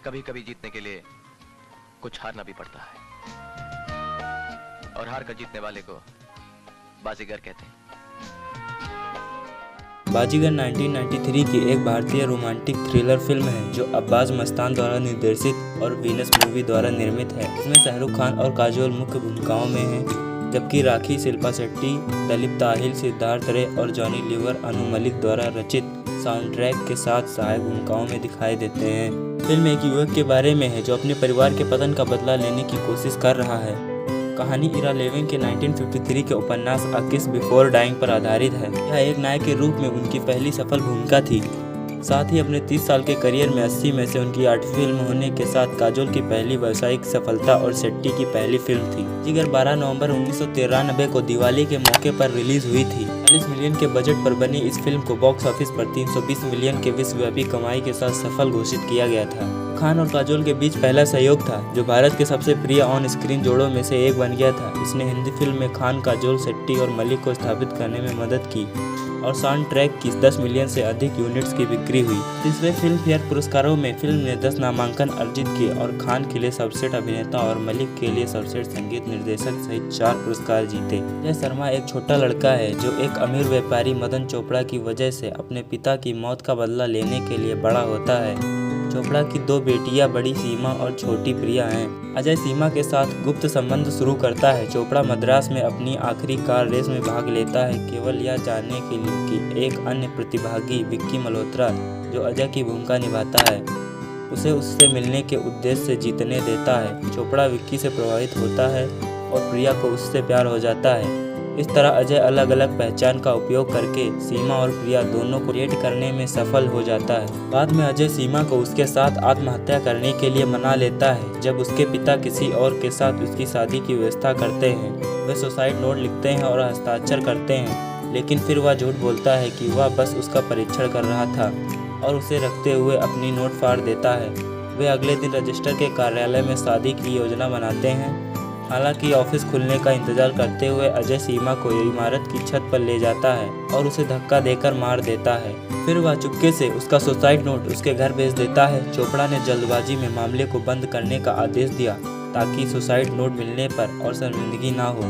कभी कभी जीतने के लिए कुछ हारना भी पड़ता है, और हार कर जीतने वाले को बाजीगर कहते हैं। बाजीगर 1993 की एक भारतीय रोमांटिक थ्रिलर फिल्म है जो अब्बास मस्तान द्वारा निर्देशित और वीनस मूवी द्वारा निर्मित है। इसमें शाहरुख खान और काजोल मुख्य भूमिकाओं में हैं, जबकि राखी, शिल्पा शेट्टी, दिलीप ताहिल, सिद्धार्थ रे और जॉनी लीवर अनु मलिक द्वारा रचित साउंड ट्रैक के साथ सहायक भूमिकाओं में दिखाई देते हैं। फिल्म एक युवक के बारे में है जो अपने परिवार के पतन का बदला लेने की कोशिश कर रहा है। कहानी इरा लेविन के 1953 के उपन्यास अ किस बिफोर डाइंग पर आधारित है। यह एक नायक के रूप में उनकी पहली सफल भूमिका थी। साथ ही अपने 30 साल के करियर में 80 में से उनकी 8वीं फिल्म होने के साथ काजोल की पहली व्यावसायिक सफलता और शेट्टी की पहली फिल्म थी। जिगर 12 नवंबर 1993 को दिवाली के मौके पर रिलीज हुई थी। 40 मिलियन के बजट पर बनी इस फिल्म को बॉक्स ऑफिस पर 320 मिलियन के विश्वव्यापी कमाई के साथ सफल घोषित किया गया था। खान और काजोल के बीच पहला सहयोग था जो भारत के सबसे प्रिय ऑन स्क्रीन जोड़ों में से एक बन गया था। इसने हिंदी फिल्म में खान, काजोल, शेट्टी और मलिक को स्थापित करने में मदद की और साउंड ट्रैक की 10 मिलियन से अधिक यूनिट्स की बिक्री हुई। तीसरे फिल्म फेयर पुरस्कारों में फिल्म ने 10 नामांकन अर्जित किए और खान के लिए सर्वश्रेष्ठ अभिनेता और मलिक के लिए सर्वश्रेष्ठ संगीत निर्देशक सहित 4 पुरस्कार जीते। अजय शर्मा एक छोटा लड़का है जो एक अमीर व्यापारी मदन चोपड़ा की वजह से अपने पिता की मौत का बदला लेने के लिए बड़ा होता है। चोपड़ा की 2 बेटियां बड़ी सीमा और छोटी प्रिया हैं। अजय सीमा के साथ गुप्त संबंध शुरू करता है। चोपड़ा मद्रास में अपनी आखिरी कार रेस में भाग लेता है, केवल यह जानने के लिए कि एक अन्य प्रतिभागी विक्की मल्होत्रा जो अजय की भूमिका निभाता है उसे उससे मिलने के उद्देश्य से जीतने देता है। चोपड़ा विक्की से प्रभावित होता है और प्रिया को उससे प्यार हो जाता है। इस तरह अजय अलग अलग पहचान का उपयोग करके सीमा और प्रिया दोनों को डेट करने में सफल हो जाता है। बाद में अजय सीमा को उसके साथ आत्महत्या करने के लिए मना लेता है जब उसके पिता किसी और के साथ उसकी शादी की व्यवस्था करते हैं। वे सुसाइड नोट लिखते हैं और हस्ताक्षर करते हैं, लेकिन फिर वह झूठ बोलता है कि वह बस उसका परीक्षण कर रहा था और उसे रखते हुए अपनी नोट फाड़ देता है। वे अगले दिन रजिस्टर के कार्यालय में शादी की योजना बनाते हैं। हालांकि ऑफिस खुलने का इंतजार करते हुए अजय सीमा को इमारत की छत पर ले जाता है और उसे धक्का देकर मार देता है। फिर वह चुपके से उसका सुसाइड नोट उसके घर भेज देता है। चोपड़ा ने जल्दबाजी में मामले को बंद करने का आदेश दिया ताकि सुसाइड नोट मिलने पर और शर्मिंदगी ना हो,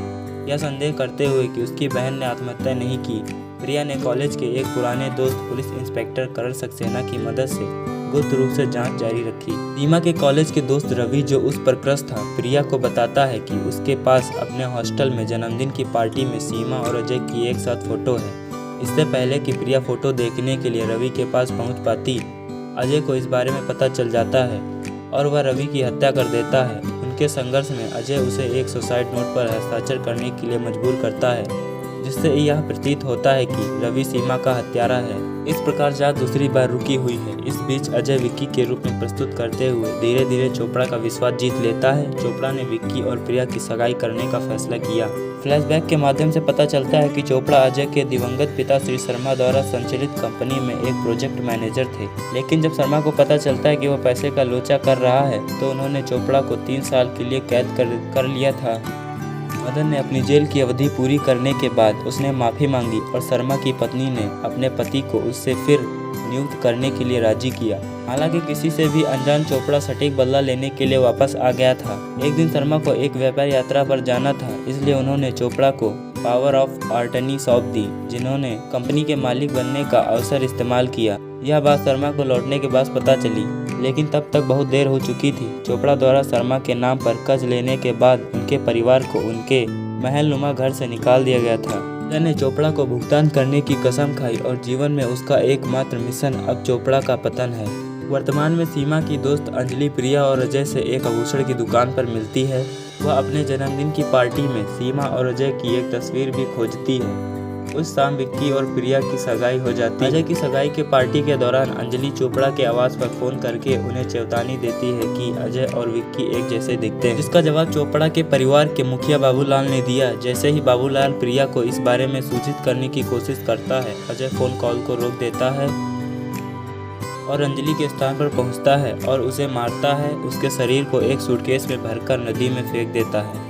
यह संदेह करते हुए कि उसकी बहन ने आत्महत्या नहीं की। प्रिया ने कॉलेज के एक पुराने दोस्त पुलिस इंस्पेक्टर करण सक्सेना की मदद से गुप्त रूप से जांच जारी रखी। सीमा के कॉलेज के दोस्त रवि जो उस पर क्रश था, प्रिया को बताता है कि उसके पास अपने हॉस्टल में जन्मदिन की पार्टी में सीमा और अजय की एक साथ फोटो है। इससे पहले कि प्रिया फोटो देखने के लिए रवि के पास पहुंच पाती, अजय को इस बारे में पता चल जाता है और वह रवि की हत्या कर देता है। उनके संघर्ष में अजय उसे एक सुसाइड नोट पर हस्ताक्षर करने के लिए मजबूर करता है, जिससे यह प्रतीत होता है कि रवि सीमा का हत्यारा है। इस प्रकार जांच दूसरी बार रुकी हुई है। इस बीच अजय विक्की के रूप में प्रस्तुत करते हुए धीरे धीरे चोपड़ा का विश्वास जीत लेता है। चोपड़ा ने विक्की और प्रिया की सगाई करने का फैसला किया। फ्लैशबैक के माध्यम से पता चलता है कि चोपड़ा अजय के दिवंगत पिता श्री शर्मा द्वारा संचालित कंपनी में एक प्रोजेक्ट मैनेजर थे, लेकिन जब शर्मा को पता चलता है कि वह पैसे का लोचा कर रहा है तो उन्होंने चोपड़ा को 3 साल के लिए कैद कर लिया था। मदन ने अपनी जेल की अवधि पूरी करने के बाद उसने माफ़ी मांगी और शर्मा की पत्नी ने अपने पति को उससे फिर नियुक्त करने के लिए राजी किया। हालांकि किसी से भी अनजान चोपड़ा सटीक बदला लेने के लिए वापस आ गया था। एक दिन शर्मा को एक व्यापार यात्रा पर जाना था, इसलिए उन्होंने चोपड़ा को पावर ऑफ अटर्नी सौंप दी, जिन्होंने कंपनी के मालिक बनने का अवसर इस्तेमाल किया। यह बात शर्मा को लौटने के बाद पता चली, लेकिन तब तक बहुत देर हो चुकी थी। चोपड़ा द्वारा शर्मा के नाम पर कर्ज लेने के बाद उनके परिवार को उनके महलनुमा घर से निकाल दिया गया था। अजय ने चोपड़ा को भुगतान करने की कसम खाई और जीवन में उसका एकमात्र मिशन अब चोपड़ा का पतन है। वर्तमान में सीमा की दोस्त अंजलि प्रिया और अजय से एक आभूषण की दुकान पर मिलती है। वह अपने जन्मदिन की पार्टी में सीमा और अजय की एक तस्वीर भी खोजती है। उस शाम विक्की और प्रिया की सगाई हो जाती है। अजय की सगाई के पार्टी के दौरान अंजलि चोपड़ा के आवास पर फोन करके उन्हें चेतावनी देती है कि अजय और विक्की एक जैसे दिखते हैं, जिसका जवाब चोपड़ा के परिवार के मुखिया बाबूलाल ने दिया। जैसे ही बाबूलाल प्रिया को इस बारे में सूचित करने की कोशिश करता है, अजय फोन कॉल को रोक देता है और अंजलि के स्थान पर पहुंचता है और उसे मारता है। उसके शरीर को एक सूटकेस में भरकर नदी में फेंक देता है।